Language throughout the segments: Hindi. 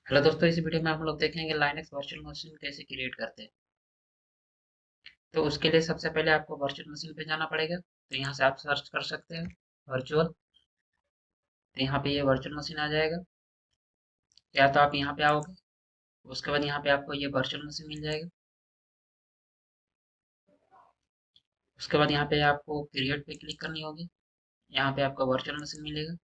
हेलो दोस्तों, इस वीडियो में हम लोग देखेंगे लाइनक्स वर्चुअल मशीन कैसे क्रिएट करते हैं। तो उसके लिए सबसे पहले आपको वर्चुअल मशीन पे जाना पड़ेगा। तो यहाँ से आप सर्च कर सकते हैं वर्चुअल। तो यहाँ पे ये वर्चुअल मशीन आ जाएगा। या तो आप यहाँ पे आओगे, उसके बाद यहाँ पे आपको ये वर्चुअल मशीन मिल जाएगा। उसके बाद यहाँ पे आपको क्रिएट पे क्लिक करनी होगी। यहाँ पे आपको वर्चुअल मशीन मिलेगा।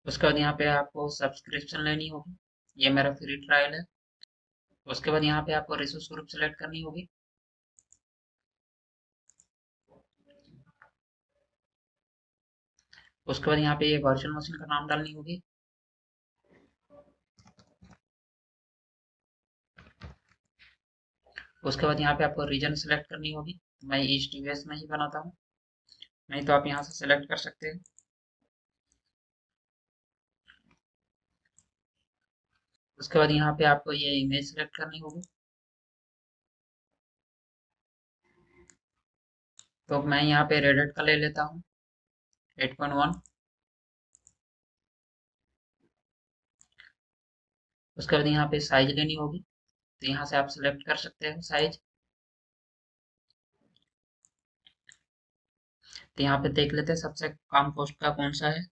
उसके बाद यहाँ पे आपको सब्सक्रिप्शन लेनी होगी। ये मेरा फ्री ट्रायल है। उसके बाद यहाँ पे आपको रिसोर्स ग्रुप सेलेक्ट करनी होगी। उसके बाद यहाँ पे ये वर्चुअल मशीन का नाम डालनी होगी। उसके बाद यहाँ पे आपको रीजन सेलेक्ट करनी होगी। मैं ईस्ट यूएस में ही बनाता हूँ, नहीं तो आप यहाँ से सेलेक्ट कर सकते हैं। उसके बाद यहाँ पे आपको ये इमेज सेलेक्ट करनी होगी। तो मैं यहाँ पे रेडेट का ले लेता हूँ 8.1। उसके बाद यहाँ पे साइज लेनी होगी। तो यहाँ से आप सेलेक्ट कर सकते हैं साइज। तो यहाँ पे देख लेते हैं सबसे कम कॉस्ट का कौन सा है।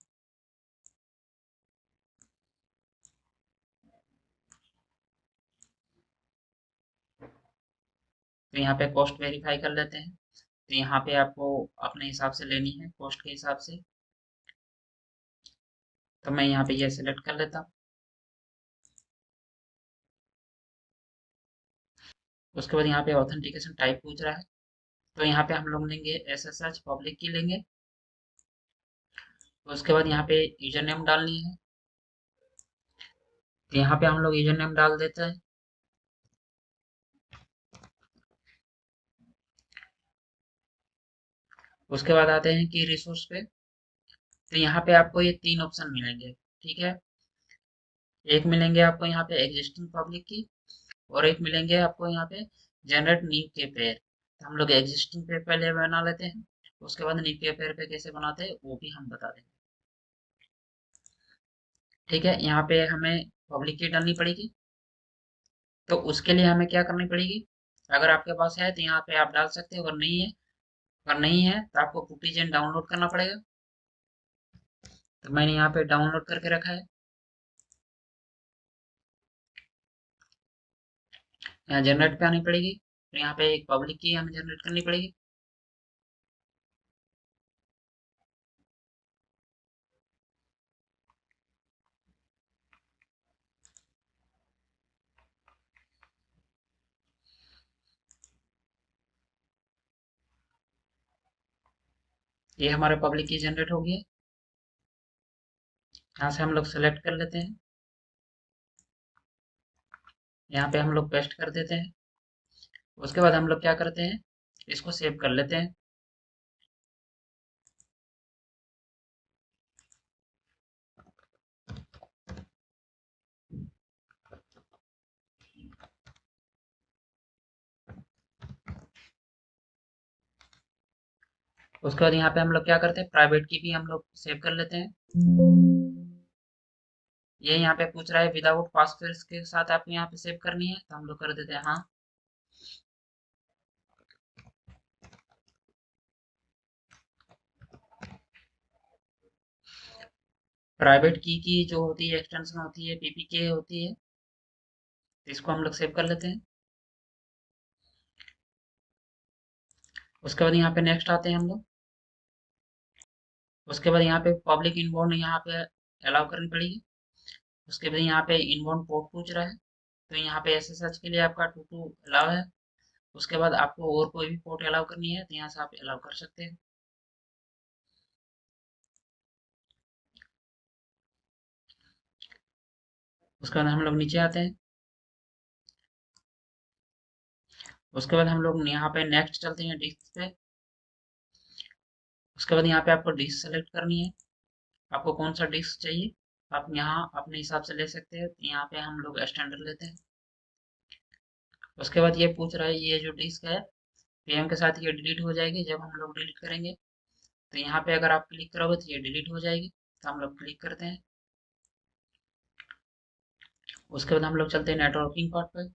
तो यहाँ पे कॉस्ट वेरीफाई कर लेते हैं। तो यहाँ पे आपको अपने हिसाब से लेनी है कॉस्ट के हिसाब से। तो मैं यहाँ पे ये सेलेक्ट कर लेता हूँ। उसके बाद यहाँ पे ऑथेंटिकेशन टाइप पूछ रहा है। तो यहाँ पे हम लोग लेंगे SSH पब्लिक की लेंगे। उसके बाद यहाँ पे यूजर नेम डालनी है। तो यहाँ पे हम लोग यूजर नेम डाल देते हैं। उसके बाद आते हैं कि रिसोर्स पे। तो यहाँ पे आपको ये तीन ऑप्शन मिलेंगे, ठीक है। एक मिलेंगे आपको यहाँ पे एग्जिस्टिंग पब्लिक की, और एक मिलेंगे आपको यहाँ पे जनरेट न्यू के पेयर। तो हम लोग एग्जिस्टिंग पे पहले बना लेते हैं। उसके बाद न्यू के पेयर पे कैसे बनाते हैं वो भी हम बता देंगे। ठीक है, यहाँ पे हमें पब्लिक की डालनी पड़ेगी। तो उसके लिए हमें क्या करनी पड़ेगी, अगर आपके पास है तो यहाँ पे आप डाल सकते हो, अगर नहीं है तो आपको कुकीजेन डाउनलोड करना पड़ेगा। तो मैंने यहाँ पे डाउनलोड करके रखा है। यहाँ जनरेट पे आनी पड़ेगी। तो यहाँ पे एक पब्लिक की हमें जनरेट करनी पड़ेगी। ये हमारे पब्लिक की जनरेट हो गई है। यहाँ से हम लोग सेलेक्ट कर लेते हैं। यहाँ पे हम लोग पेस्ट कर देते हैं। उसके बाद हम लोग क्या करते हैं, इसको सेव कर लेते हैं। उसके बाद यहाँ पे हम लोग क्या करते हैं, प्राइवेट की भी हम लोग सेव कर लेते हैं। ये यहाँ पे पूछ रहा है विदाउट पासवर्ड के साथ आपको यहाँ पे सेव करनी है, तो हम लोग कर देते हैं हाँ। प्राइवेट की जो होती है एक्सटेंशन होती है पीपीके होती है। तो इसको हम लोग सेव कर लेते हैं। उसके बाद यहाँ पे नेक्स्ट आते हैं हम लोग। उसके बाद यहाँ पे पब्लिक इनबाउंड यहाँ पे अलाउ करनी पड़ेगी। उसके बाद यहाँ पे इनबाउंड पोर्ट पूछ रहा है। तो यहाँ पे SSH के लिए आपका 22 अलाउ है। उसके बाद आपको और कोई भी पोर्ट अलाउ करनी है तो यहाँ से आप अलाउ कर सकते हैं। उसके बाद हम लोग नीचे आते हैं। उसके बाद हम लोग यहाँ पे नेक्स्ट चलते हैं डिस्क पे। उसके बाद यहाँ पे आपको डिस्क सेलेक्ट करनी है। आपको कौन सा डिस्क चाहिए आप यहाँ अपने हिसाब से ले सकते हैं। तो यहाँ पे हम लोग स्टैंडर्ड लेते हैं। उसके बाद ये पूछ रहा है ये जो डिस्क है वीएम के साथ ये डिलीट हो जाएगी जब हम लोग डिलीट करेंगे। तो यहाँ पे अगर आप क्लिक करोगे तो ये डिलीट हो जाएगी। तो हम लोग क्लिक करते हैं। उसके बाद हम लोग चलते हैं नेटवर्किंग पार्ट पर।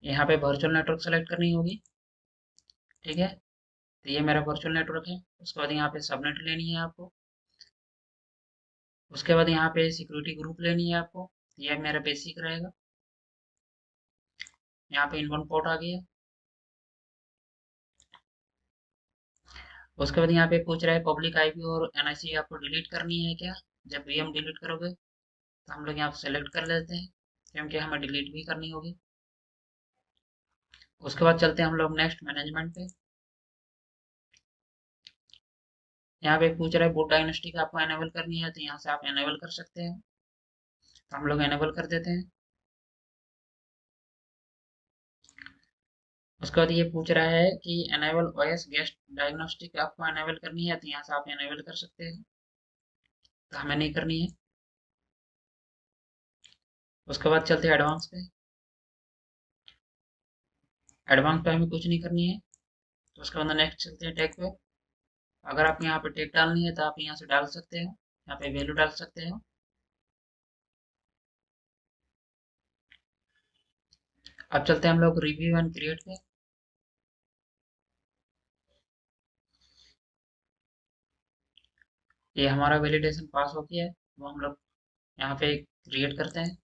यहाँ पे वर्चुअल नेटवर्क सेलेक्ट करनी होगी। ठीक है, तो ये मेरा वर्चुअल नेटवर्क है। उसके बाद यहाँ पे सबनेट लेनी है आपको। उसके बाद यहाँ पे सिक्योरिटी ग्रुप लेनी है आपको। ये मेरा बेसिक रहेगा। यहाँ पे इनबाउंड पोर्ट आ गया। उसके बाद यहाँ पे पूछ रहा है पब्लिक आईपी और एनआईसी आपको डिलीट करनी है क्या। जब भी हम डिलीट करोगे तो हम लोग यहाँ पे सेलेक्ट कर लेते हैं, क्योंकि हमें डिलीट भी करनी होगी। उसके बाद चलते हैं हम लोग नेक्स्ट मैनेजमेंट पे। यहाँ पे पूछ रहा है बूट डायनेस्टी आपको एनेबल करनी है, तो यहाँ से आप एनेबल कर सकते हैं। तो हम लोग एनेबल कर देते हैं। उसके बाद ये पूछ रहा है कि एनेबल ओएस गेस्ट डायग्नोस्टिक आपको एनेबल करनी है, तो यहाँ से आप एनेबल कर सकते हैं। तो हमें नहीं करनी है। उसके बाद चलते हैं एडवांस पे। एडवांस पे हमें कुछ नहीं करनी है। तो उसके बाद नेक्स्ट चलते हैं टैग पे। अगर आप यहाँ पे टैग डालनी है तो आप यहाँ से डाल सकते हैं। यहाँ पे वैल्यू डाल सकते हैं। अब चलते हैं हम लोग रिव्यू एंड क्रिएट पे। ये हमारा वैलिडेशन पास हो गया है, वो हम लोग यहाँ पे क्रिएट करते हैं।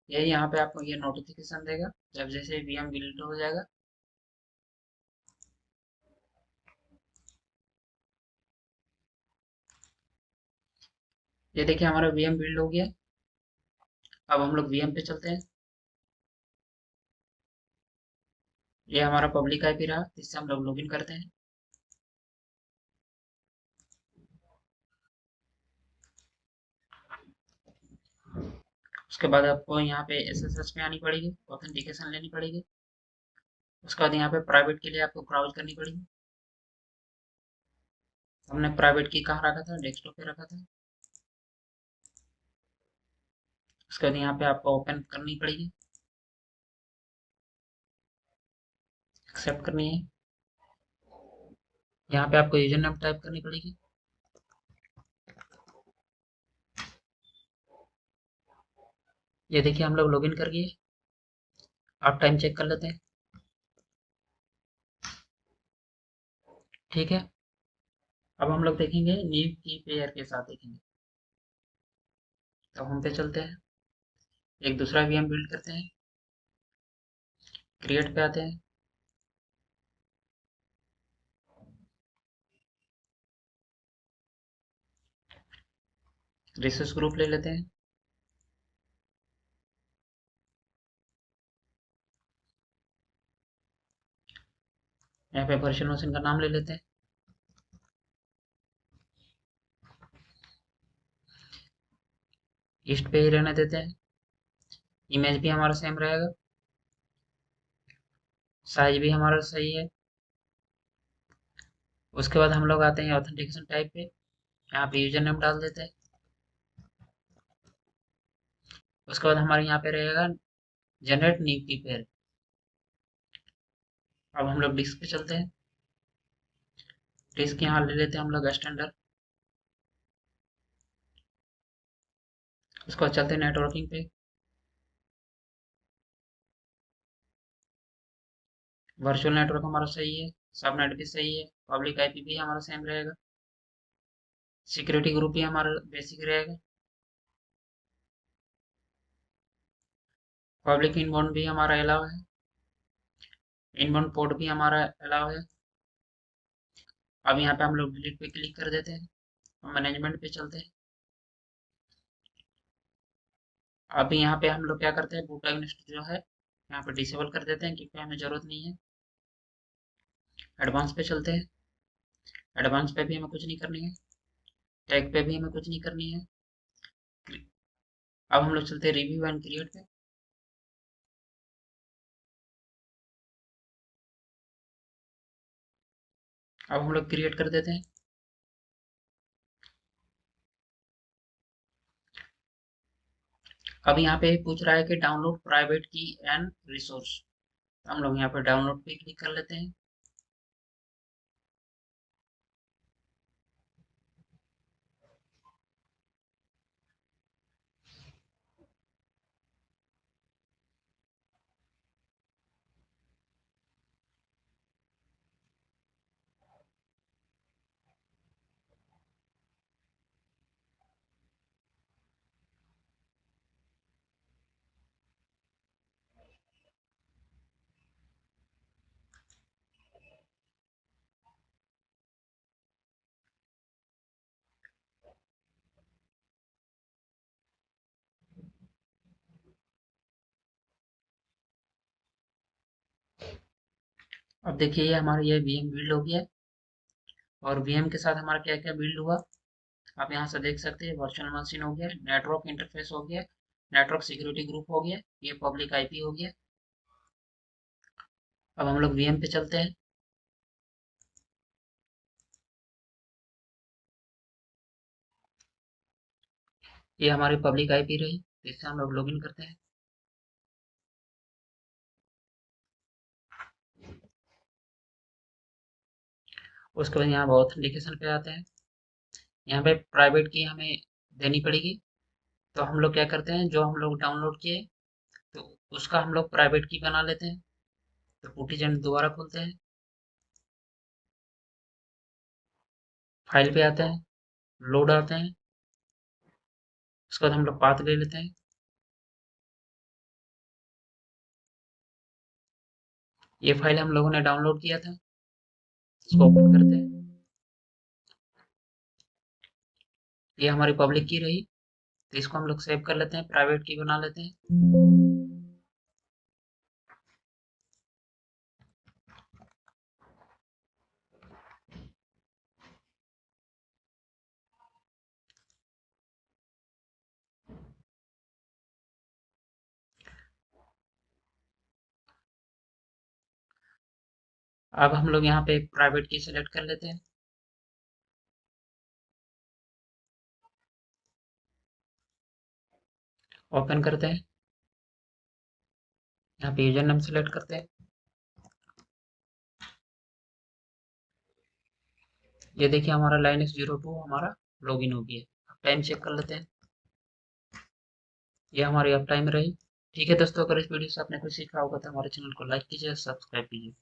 ये यहाँ पे आपको ये नोटिफिकेशन देगा जब जैसे वीएम डिलीट हो जाएगा। ये देखिए हमारा वीएम बिल्ड हो गया। अब हम लोग वीएम पे चलते हैं। ये हमारा पब्लिक आईपी रहा, जिससे हम लोग लॉगिन करते हैं। उसके बाद आपको यहाँ पे एसएसएस पे आनी पड़ेगी, ऑथेंटिकेशन लेनी पड़ेगी। उसके बाद यहाँ पे प्राइवेट के लिए आपको ब्राउज करनी पड़ेगी। हमने प्राइवेट की कहाँ रखा था, डेस्कटॉप पे रखा था। उसके बाद यहाँ पे आपको ओपन करनी पड़ेगी, एक्सेप्ट करनी है। यहाँ पे आपको यूजर नेम टाइप करनी पड़ेगी। ये देखिए हम लोग लॉगिन कर गए। आप टाइम चेक कर लेते हैं। ठीक है, अब हम लोग देखेंगे न्यू की पेयर के साथ देखेंगे। तो हम पे चलते हैं, एक दूसरा वीएम बिल्ड करते हैं, क्रिएट पे आते हैं। रिसोर्स ग्रुप ले लेते हैं। यहाँ पे वर्चुअल मशीन का नाम ले लेते हैं। ईस्ट पे ही रहने देते हैं। इमेज भी हमारा सेम रहेगा, साइज भी हमारा सही है। उसके बाद हम लोग आते हैं ऑथेंटिकेशन टाइप पे। यहाँ पे यूजर नेम डाल देते हैं। उसके बाद हमारे यहाँ पे रहेगा जनरेट न्यू की पेयर। अब हम लोग डिस्क पे चलते हैं। डिस्क यहाँ ले लेते हैं हम लोग स्टैंडर्ड। उसके बाद चलते हैं नेटवर्किंग पे। वर्चुअल नेटवर्क हमारा सही है, सबनेट भी सही है, पब्लिक आईपी भी हमारा सेम रहेगा, सिक्योरिटी ग्रुप भी हमारा बेसिक रहेगा, पब्लिक इनबाउंड भी हमारा अलाउ है, इनबाउंड पोर्ट भी हमारा अलाउ है। अब यहाँ पे हम लोग डिलीट पे क्लिक कर देते हैं, मैनेजमेंट पे चलते हैं। अभी यहाँ पे हम लोग क्या करते हैं, बूट अगेंस्ट जो है यहाँ पे डिसेबल कर देते हैं क्योंकि हमें जरूरत नहीं है। एडवांस पे चलते हैं। एडवांस पे भी हमें कुछ नहीं करनी है। टैग पे भी हमें कुछ नहीं करनी है। अब हम लोग चलते हैं रिव्यू एंड क्रिएट पे। अब हम लोग क्रिएट कर देते हैं। अब यहाँ पे पूछ रहा है कि डाउनलोड प्राइवेट की एंड रिसोर्स। हम लोग यहाँ पे डाउनलोड पे क्लिक कर लेते हैं। अब देखिए ये हमारा ये वीएम बिल्ड हो गया है और वीएम के साथ हमारा क्या क्या बिल्ड हुआ आप यहाँ से देख सकते हैं। वर्चुअल मशीन हो गया, नेटवर्क इंटरफेस हो गया, नेटवर्क सिक्योरिटी ग्रुप हो गया, ये पब्लिक आईपी हो गया। अब हम लोग वीएम पे चलते हैं। ये हमारी पब्लिक आईपी रही, इससे हम लोग लॉगिन करते हैं। उसके बाद यहाँ ऑथेंटिकेशन पे आते हैं। यहाँ पे प्राइवेट की हमें देनी पड़ेगी। तो हम लोग क्या करते हैं, जो हम लोग डाउनलोड किए तो उसका हम लोग प्राइवेट की बना लेते हैं। तो पुटीजन दोबारा खोलते हैं। फाइल पे आते हैं, लोड आते हैं। उसके बाद हम लोग पाथ ले लेते हैं। ये फाइल हम लोगों ने डाउनलोड किया था, इसको ओपन करते हैं। ये हमारी पब्लिक की रही, तो इसको हम लोग सेव कर लेते हैं, प्राइवेट की बना लेते हैं। अब हम लोग यहाँ पे प्राइवेट की सिलेक्ट कर लेते हैं। ओपन करते हैं। यहाँ पे यूजर नेम सेलेक्ट करते हैं। ये देखिए हमारा लाइनक्स 02 हमारा लॉगिन हो गया। टाइम चेक कर लेते हैं। ये हमारी अब टाइम रही। ठीक है दोस्तों, अगर इस वीडियो से आपने कुछ सीखा होगा तो हमारे चैनल को लाइक कीजिए, सब्सक्राइब कीजिए।